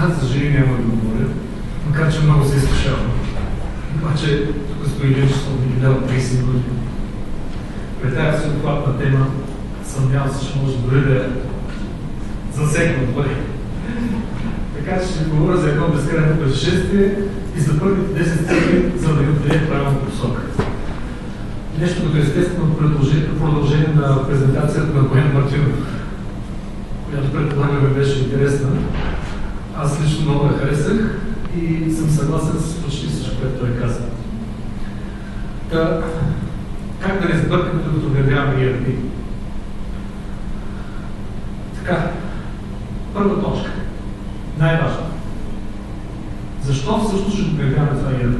Аз за жени няма да говоря, макар че много се изкушавам. Обаче, тук стои един, че съм видял 30 години. Пред тази всеобхватна тема съмнявам се, че може дори да засегна добре. Така че ще ви говоря за едно безкрайно пътешествие и за първите 10 цели, за да ви отделим правилната посока. Нещо като естествено продължение на презентацията на Боян Мартинов, която предполагаме беше интересна. Аз лично много я харесах и съм съгласен с почти всичко, което той каза. Как да не сбъркаме, докато обявяваме ERP? Така, първа точка. Най-важно. Защо всъщност ще обявяваме това ERP?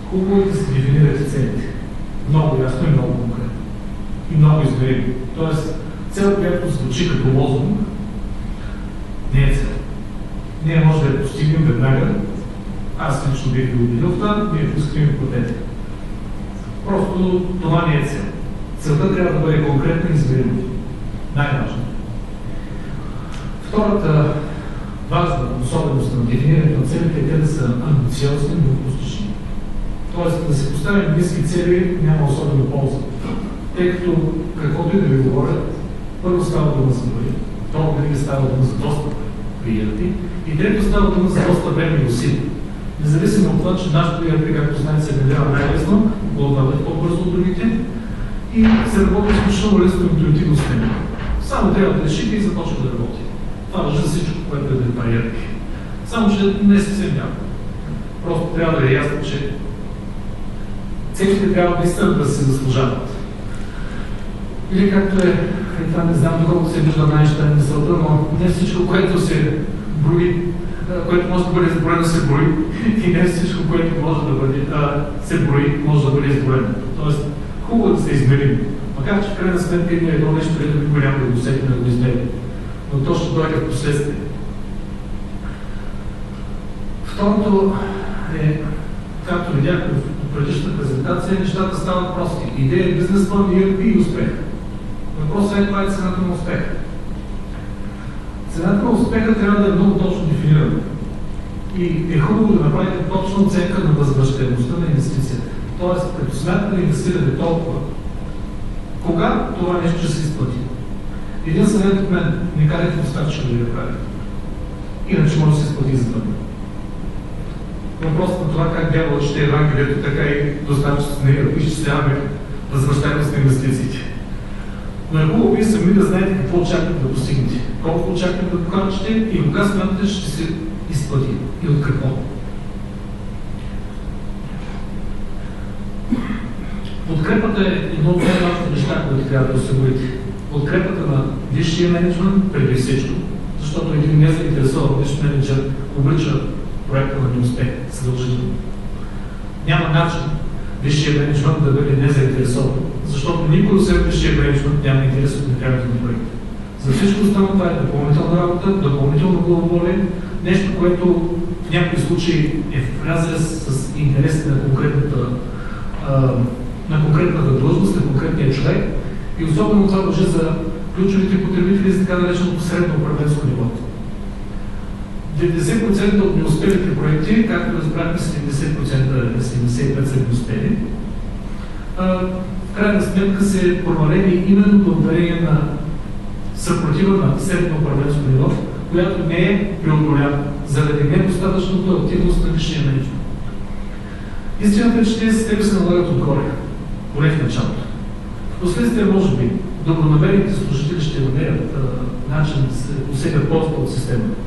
Хубаво е да се дефинирате целите. Много ясно и много конкретно. И много измеримо. Тоест, цел, която звучи като лозунг, не е цел. Ние може да я постигнем веднага. Аз лично бих ви убедил в това, ние пускаме хипотетика. Просто това не е цел. Целта трябва да бъде конкретна и измерима. Най-важно. Втората важна особеност на дефинирането на целите е те да са амбициозни, но постижими. Тоест да се поставим ниски цели няма особена полза. Тъй като каквото и да ви говоря, първо става дума за пари, второ винаги става дума за достъп клиенти и трето става дума за доста време и усилия. Независимо от това, че нашето ERP, както знаете, се внедрява най-лесно, обладават по-бързо от другите и се работи изключително лесно и интуитивно с него. Само трябва да решите и започва да работи. Това важи за всичко, което е да ERP. Само, че не съвсем няма. Просто трябва да е ясно, че целите трябва наистина да се заслужават. Или както е, това не знам доколко се вижда най-ща мисълта, но не всичко, което се брои, което може да бъде изброено, се брои и не всичко, което може да бъде се брои, може да бъде изброено. Тоест, хубаво е да се измерим. Макар че в крайна сметка има едно нещо, което никой няма да го усети да го измери. Но то ще дойде в последствие. Второто е, както видяхме в предишната презентация, нещата стават прости. Идея, бизнес план, ERP и успех. Въпросът е, това е цената на успеха. Цената на успеха трябва да е много точно дефинирана. И е хубаво да направите точна оценка на възвръщаемостта на инвестицията. Тоест, като смятате да инвестирате толкова, кога това нещо ще се изплати? Един съвет от мен, не карайте достатъчно да ви прави. Иначе може да се изплати за това. Въпросът на това как дявол ще Евангелието, така и достатъчно с нея, изчисляваме възвръщаемост на инвестициите. Но е хубаво вие сами да знаете какво очаквате да постигнете, колко очаквате да покачате и кога смятате ще се изплати и от какво. Подкрепата е едно от най-важните неща, които трябва да осигурите. Подкрепата на висшия мениджмънт преди всичко, защото един незаинтересован висш менеджер обрича проекта на неуспех съдължително. Няма начин висшия менеджмент да бъде незаинтересован, защото никой освен висшия менеджмент няма интерес от внедряването на проекта. За всичко останало това е допълнителна работа, допълнително главолие, нещо, което в някои случаи е в разрез с интересите на конкретната длъжност, на конкретния човек и особено това важи за ключовите потребители за така нареченото средно управленско ниво. 90% от неуспелите проекти, както разбрахме, 70% са неуспели, в крайна сметка се провалени именно благодарение на съпротива на средно управленско ниво, която не е преодоляна заради недостатъчната активност на висшия менеджмент. Истината е, че тези системи се налагат отгоре, поне в началото. Впоследствие, може би, добронамерените служители ще намерят начин да се усетят полза от системата.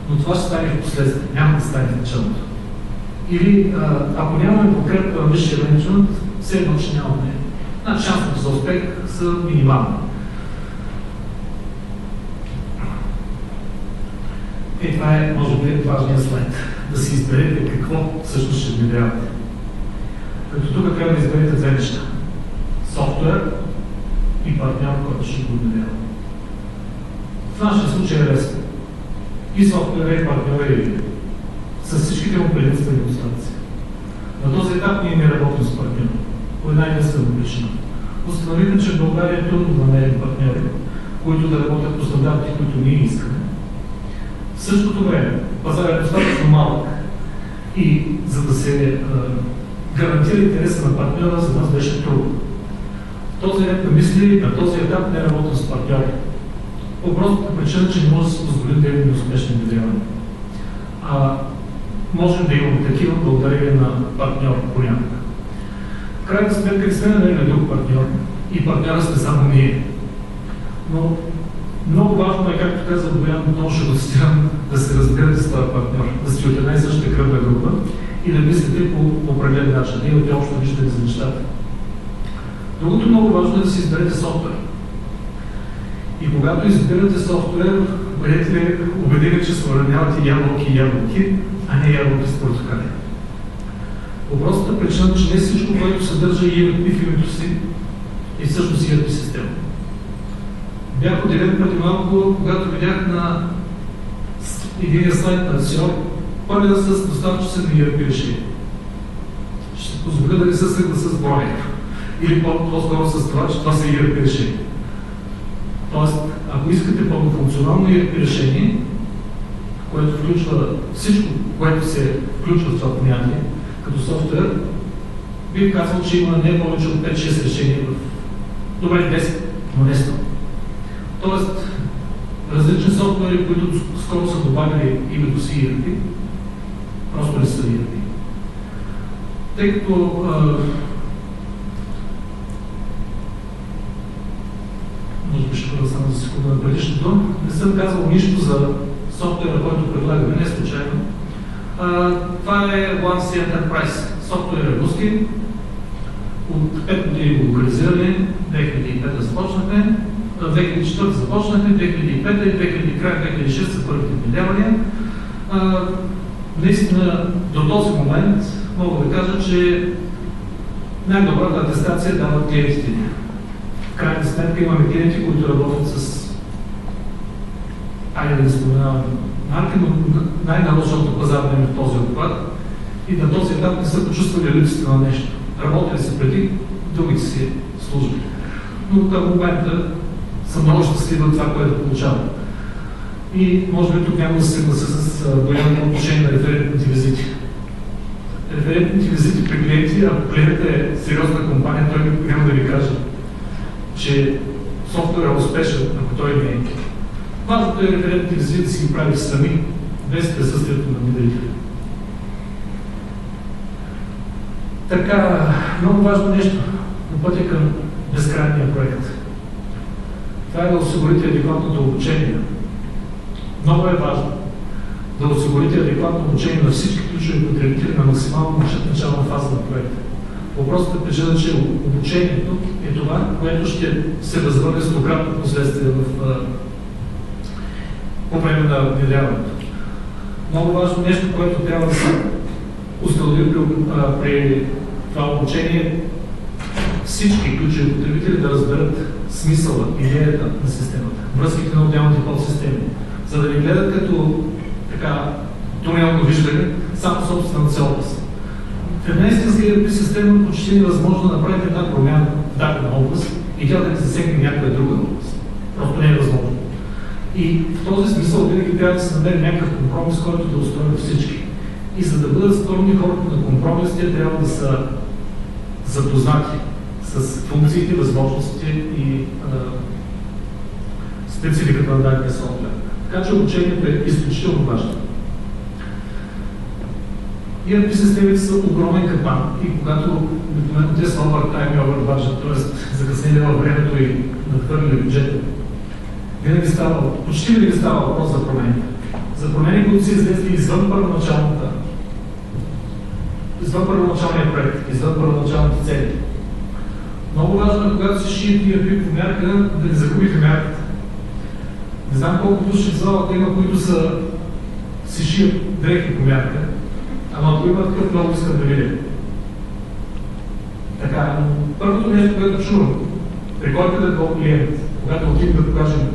Но това ще стане в последствие, няма да стане в началото. Или, ако нямаме подкрепа на висшия менеджмент, все едно, че нямаме. Шансовете за успех са минимални. И това е, може би, важният слайд. Да си изберете какво всъщност ще внедрявате. Като тук трябва да изберете две неща. Софтуер и партньор, който ще го внедрява. В нашия случай е лесно. И софтуера, и партньора, и с всичките му предимства и недостатъци. На този етап ние не работим с партньора. По една единствена причина. Установихме, че в България е трудно да намерим партньори, които да работят по стандарти, които ние искаме. В същото време пазар е достатъчно малък и за да се гарантира интереса на партньора, за нас беше трудно. В този ред на мисли, на този етап не работим с партньори. По простата причина, че не може да се позволим да имаме успешни внедрявания. Можем да имаме такива благодарение на партньор понякога. В крайна сметка не сме намерили друг партньор и партньора сме само ние. Но много важно е, както каза Боян, много ще го цитирам, да се разбирате с този партньор, да сте от една и съща кръвна група и да мислите по определен начин, да имате общо виждане за нещата. Другото много важно е да си изберете софтуер. И когато избирате софтуер, бъдете убедени, че съхранявате ябълки и ябълки, а не ябълки с портокали. По простата причина, че не всичко, което съдържа ERP в името си, е всъщност ERP система. Бях удивен преди малко, когато видях на единия слайд на SEO, пълен с доставчици на ERP решение. Ще се позволя да не се съгласа с броенето. Или по-скоро с това, че това са ERP решения. Тоест, ако искате пълнофункционално ERP решение, което включва всичко, което се включва в това понятие, като софтуер, бих казал, че има не повече от 5-6 решения в добре 10, но не 100. Тоест, различни софтуери, които скоро са добавили името си ERP, просто не са ERP. Тъй като може би ще бъда само за секунда на предишното, не съм казал нищо за софтуера, който предлагаме, не случайно. Това е OneC Enterprise. Софтуер е руски. От 5 години го локализирали, 2005 започнахме, 2004 започнахме, 2005 и края 2006 са първите внедрявания. Наистина до този момент мога да кажа, че най-добрата атестация дават клиентите ни. В крайна сметка имаме клиенти, които работят с да не споменавам марки, но най-нарочното пазарно име в този обхват и на този етап не са почувствали липсата на нещо. Работили са преди другите си служби. Но към момента съм много щастлив от това, което получавам. И може би тук няма да се съглася с Боян по отношение на референтните визити. Референтните визити при клиенти, ако клиентът е сериозна компания, той няма да ви каже, че софтуер е успешен, ако той не е. Важното е референтните визити да си ги прави сами, без присъствието на внедрителя. Така, много важно нещо на пътя към безкрайния проект. Това е да осигурите адекватното обучение. Много е важно да осигурите адекватно обучение на всички ключови потребители на максимално начална фаза на проекта. По простата причина, че обучението е това, което ще се възвърне стократно последствие по време на внедряването. Много важно нещо, което трябва да се установи при това обучение, всички ключови потребители да разберат смисъла, идеята на системата, връзките на отделните подсистеми, за да не гледат като така тунелно виждане само собствената цялата си. В една истинска ERP система почти невъзможно да направите една промяна в дадена област и тя да не засегне някоя друга област. Просто не е възможно. И в този смисъл винаги трябва да се намери някакъв компромис, който да устрои всички. И за да бъдат склонни хората на компромис, те трябва да са запознати с функциите, възможностите и спецификата на дадения софтуер. Така че обучението е изключително важно. ERP системите са огромен капан и когато обикновено те са overtime и overbudget, т.е. закъснели във времето и надхвърли бюджета, винаги става, почти винаги става въпрос за промени. За промени, които са излезли извън първоначалния проект, извън първоначалните цели. Много важно е, когато се шият ERP по мярка, да не загубите мярката. Не знам колко души в залата има, които си шият дрехи по мярка, ама ако има такъв, много искам да видя. Така, първото нещо, което чувам, при който да е клиент, когато отидем да покажем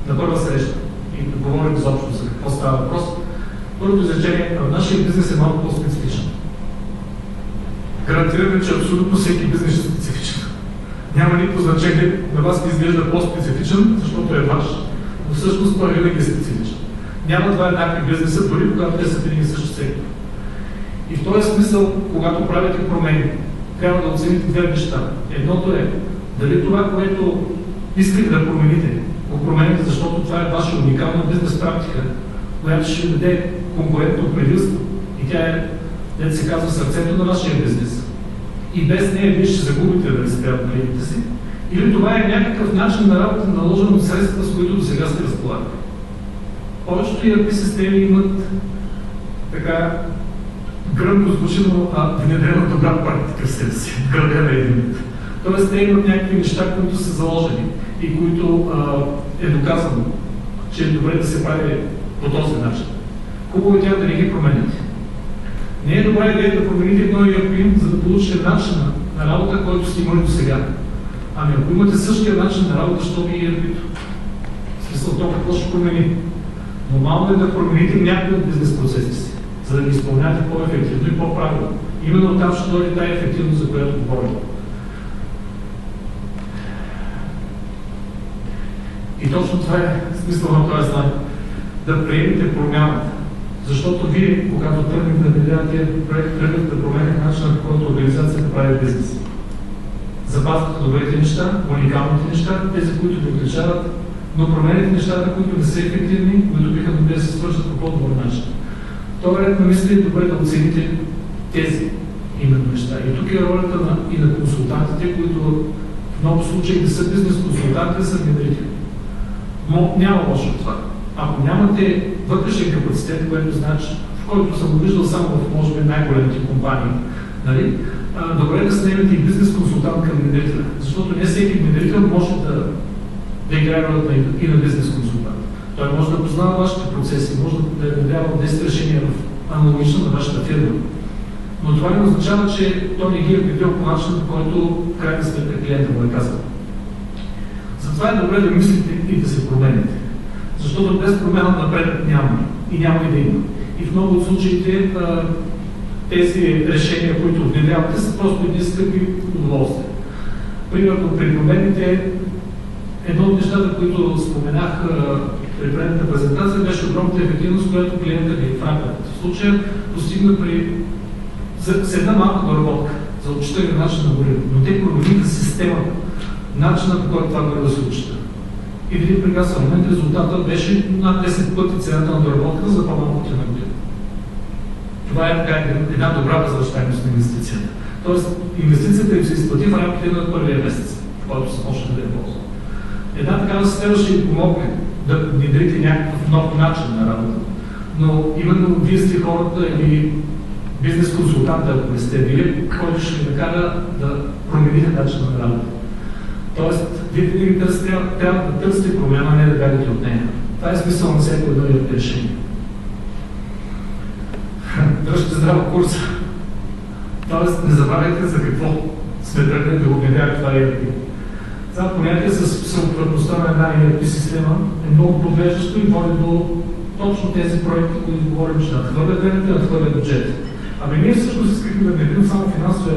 на първа среща и да говорим изобщо за какво става въпрос, първото изречение, нашия бизнес е малко по-специфичен. Гарантираме, че абсолютно всеки бизнес е специфичен. Няма никакво значение, на вас ви изглежда по-специфичен, защото е ваш, но всъщност той винаги е специфичен. Няма два еднакви бизнеса, дори когато те са в един и същи сектор. И в този смисъл, когато правите промени, трябва да оцените две неща. Едното е дали това, което искате да промените, го промените, защото това е ваша уникална бизнес практика, която ще ви даде конкурентно предимство и тя е, дето се казва, сърцето на вашия бизнес. И без нея вие ще загубите да спрят клиентите си. Или това е някакъв начин на работа, наложен от средствата, с които до сега сте разполагали. Повечето ERP системи имат така гръмко звучи, но внедрена добра практика в себе си, градена един. Тоест, те имат някакви неща, които са заложени и които е доказано, че е добре да се прави по този начин. Хубаво е тя да не ги промените. Не е добра идея да промените едно ERP, за да получите начина на работа, който сте имали до сега. Ами ако имате същия начин на работа, що ви ERP-то? В смисъл, то какво ще промени? Нормално е да промените някои от бизнес процесите си, за да ги изпълнявате по-ефективно и по-правилно. Именно там ще дойде тая ефективност, за която говорим. И точно това е смисъл на този знак. Да приемете промяната. Защото вие, когато тръгнете да внедрявате проект, тръгнете да променяте начина, по който организацията прави бизнес. Запазвате добрите неща, уникалните неща, тези, които ви отличават, но променяте нещата, които не са ефективни, които биха могли да се свършат по по-добър начин. В този ред на мисли е добре да оцените тези именно неща. И тук е ролята и на консултантите, които в много случаи не са бизнес консултанти, а са внедрители. Но няма лошо от това. Ако нямате вътрешен капацитет, което значи, в който съм го виждал само в, може би, най-големите компании, нали, добре е да снемете и бизнес консултант към внедрителя, защото не всеки внедрител може да играе ролята и на бизнес консултант. Той може да познава вашите процеси, може да внедрява 10 решения в аналогично на вашата фирма. Но това не означава, че той не ги е предвидил по начин, по който крайна сметка клиента му е казал. Затова е добре да мислите и да се промените. Защото без промяна напред няма и няма и да има. И в много от случаите тези решения, които внедрявате, са просто едни скъпи удоволствия. Примерно при промените, едно от нещата, които споменах при предната презентация, беше огромната ефективност, която клиентът ви в рамката. В случая постигна с една малка доработка за отчитане на начин на гориво. Но те промениха системата, начинът, по който това гориво се отчита. И в един прекрасен момент резултатът беше над 10 пъти цената на доработка за по-малко от една година. Това е така една добра възвръщаемост на инвестицията. Тоест, инвестицията им се изплати в рамките на първия месец, в който се почне да е ползва. Една такава система ще ви помогне да внедрите някакъв нов начин на работа, но именно вие сте хората или бизнес консултанта, ако не сте вие, който ще ви накара да промените начина на работа. Тоест, вие винаги трябва да търсите промяна, а не да бягате от нея. Това е смисъл на всяко едно решение. Дръжте здраво курса. Тоест, не забравяйте за какво сме тръгнали да обявяме това ERP. Това понятие с съответността на една ERP система е много подвеждащо и води до точно тези проекти, които говорим, че надхвърлят времето и надхвърлят бюджет. Ами ние всъщност искахме да внедрим само финансовия